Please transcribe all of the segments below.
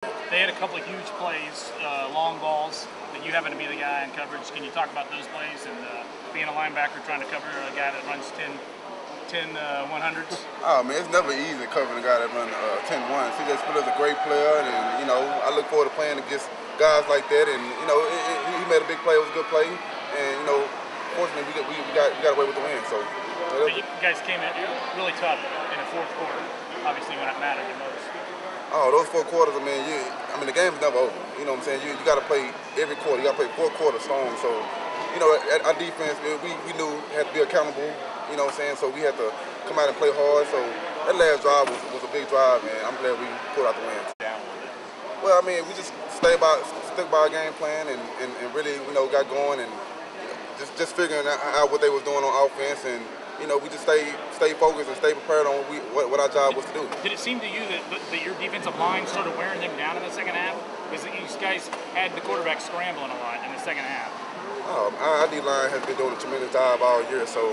They had a couple of huge plays, long balls, that you happen to be the guy in coverage. Can you talk about those plays and being a linebacker trying to cover a guy that runs 10 100s? Oh man, it's never easy covering a guy that runs 10-1. CJ Spiller's a great player, and I look forward to playing against guys like that. And he made a big play. It was a good play, and fortunately we got away with the win. So you guys came in really tough in the fourth quarter, obviously when it mattered the most. Oh, those 4 quarters, the game's never over. You know what I'm saying? You got to play every quarter. You got to play 4 quarters strong. So, our defense, we knew had to be accountable. You know what I'm saying? So we had to come out and play hard. So that last drive was a big drive, and I'm glad we pulled out the win. Well, we just stick by our game plan and really, got going and just figuring out what they was doing on offense, and we just stay focused and stay prepared on what our job was to do. Did it seem to you that your defensive line started wearing them down in the second half? Because these guys had the quarterback scrambling a lot in the second half. Our D-line has been doing a tremendous job all year, so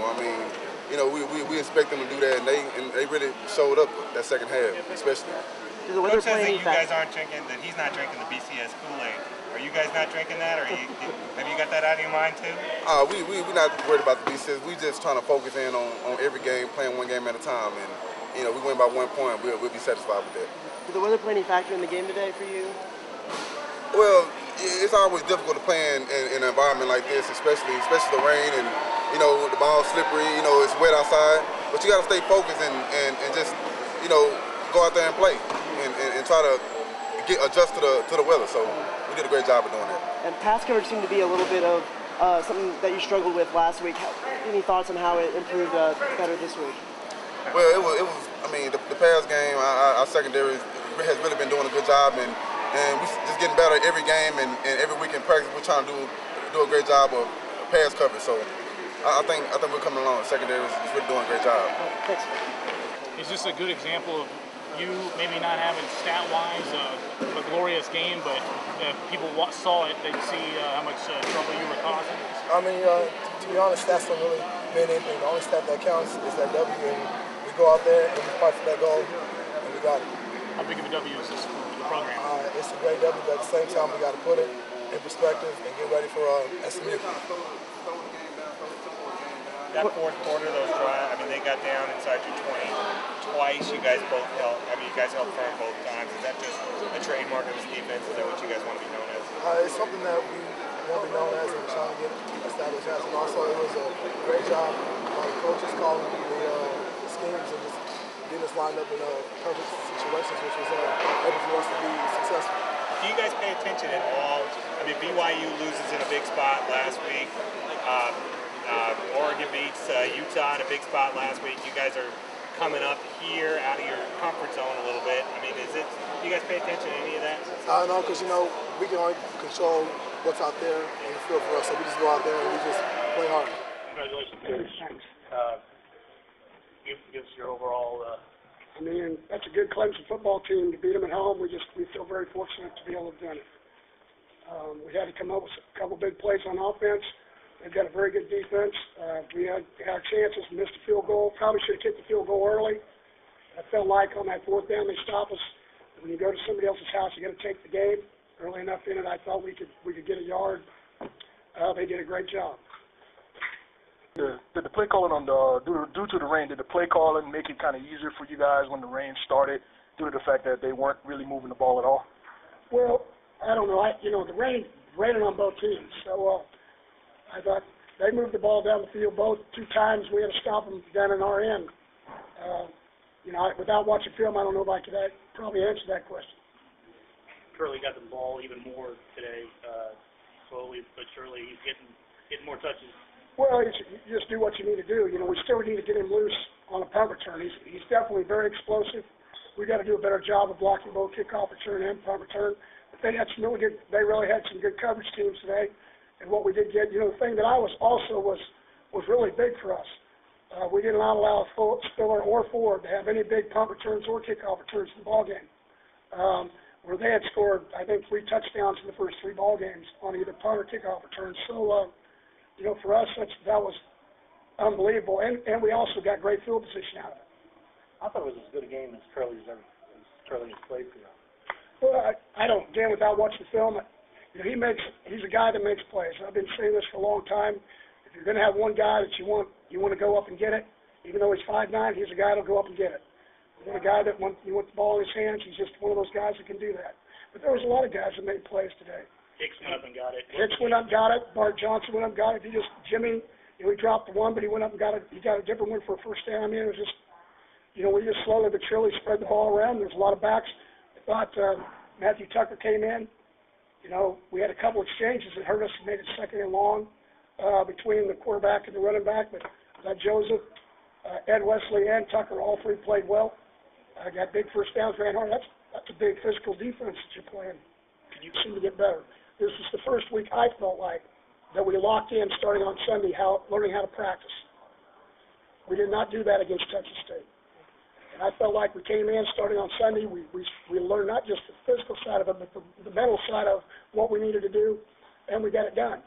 we expect them to do that, and they really showed up that second half, especially. Coach says that you guys aren't drinking, that he's not drinking the BCS Kool-Aid. Are you guys not drinking that, or have you got that out of your mind too? We're not worried about the BCS. We're just trying to focus in on every game, playing one game at a time, and we win by 1 point. We'll be satisfied with that. Did the weather play any factor in the game today for you? Well, it's always difficult to play in an environment like this, especially the rain and the ball's slippery. It's wet outside, but you got to stay focused and just go out there and play and try to adjust to the weather. So we did a great job of doing that. And pass coverage seemed to be a little bit of something that you struggled with last week. Any thoughts on how it improved better this week? Well, it was. The pass game, our secondary has really been doing a good job, and we just getting better every game and every week in practice. We're trying to do a great job of pass coverage. So I think we're coming along. The secondary is really doing a great job. Thanks. Is this a good example of you maybe not having stat-wise a glorious game, but if people saw it, they'd see how much trouble you were causing? To be honest, stats don't really mean anything. The only stat that counts is that W, and we go out there and we fight for that goal, and we got it. How big of a W is this for the program? It's a great W, but at the same time, we got to put it in perspective and get ready for SMU. That fourth quarter, those drives, they got down inside your 20 twice. You guys both held. You guys held firm both times. Is that just a trademark of this defense? Is that what you guys want to be known as? It's something that we want to be known as, and we're trying to keep established as. And also, it was a great job by the coaches calling the schemes and just getting us lined up in perfect situations, which was able for us to be successful. Do you guys pay attention at all? BYU loses in a big spot last week. Oregon beats Utah in a big spot last week. You guys are coming up here out of your comfort zone a little bit. Do you guys pay attention to any of that? No, because we can only control what's out there on the field for us. So we just go out there and we just play hard. Congratulations, Coach. Thanks. Give us your overall. That's a good Clemson football team. To beat them at home, we feel very fortunate to be able to do it. We had to come up with a couple big plays on offense. They've got a very good defense. We had our chances, missed a field goal. Probably should have kicked the field goal early. I felt like on that fourth down they stopped us. When you go to somebody else's house, you got to take the game. Early enough in it, I thought we could get a yard. They did a great job. Did the play calling due to the rain? Did the play calling make it kind of easier for you guys when the rain started, due to the fact that they weren't really moving the ball at all? Well, I don't know. The rain raining on both teams, so. I thought they moved the ball down the field 2 times. We had to stop them down in our end. Without watching film, I don't know if I could probably answer that question. Kerley got the ball even more today, slowly but surely. He's getting more touches. Well, you just do what you need to do. We still need to get him loose on a punt return. He's definitely very explosive. We got to do a better job of blocking both kickoff return and punt return. But they really had some good coverage teams today. And what we did get, the thing that was really big for us. We did not allow Spiller or Ford to have any big punt returns or kickoff returns in the ball game. Where they had scored, I think, 3 touchdowns in the first 3 ball games on either punt or kickoff returns. So, for us, that was unbelievable. And we also got great field position out of it. I thought it was as good a game as Kerley's played for you. Well, I don't, again, without watching the film, you know, he's a guy that makes plays. I've been saying this for a long time. If you're going to have one guy that you want to go up and get it, even though he's 5'9", he's a guy that'll go up and get it. You want a guy that you want the ball in his hands, he's just one of those guys that can do that. But there was a lot of guys that made plays today. Hicks went up and got it. Hicks went up and got it. Bart Johnson went up and got it. Jimmy, you know, he dropped the one, but he went up and got it. He got a different one for a first down. I mean, it was just, you know, we just slowly but surely spread the ball around. There's a lot of backs. I thought Matthew Tucker came in. You know, we had a couple exchanges that hurt us and made it second and long between the quarterback and the running back. But Joseph, Ed Wesley, and Tucker, all three played well. Got big first downs, ran hard. That's a big physical defense that you're playing. You seem to get better. This is the first week I felt like that we locked in starting on Sunday, learning how to practice. We did not do that against Texas State. And I felt like we came in starting on Sunday. We learned not just the physical side of it, but the mental side of what we needed to do, and we got it done.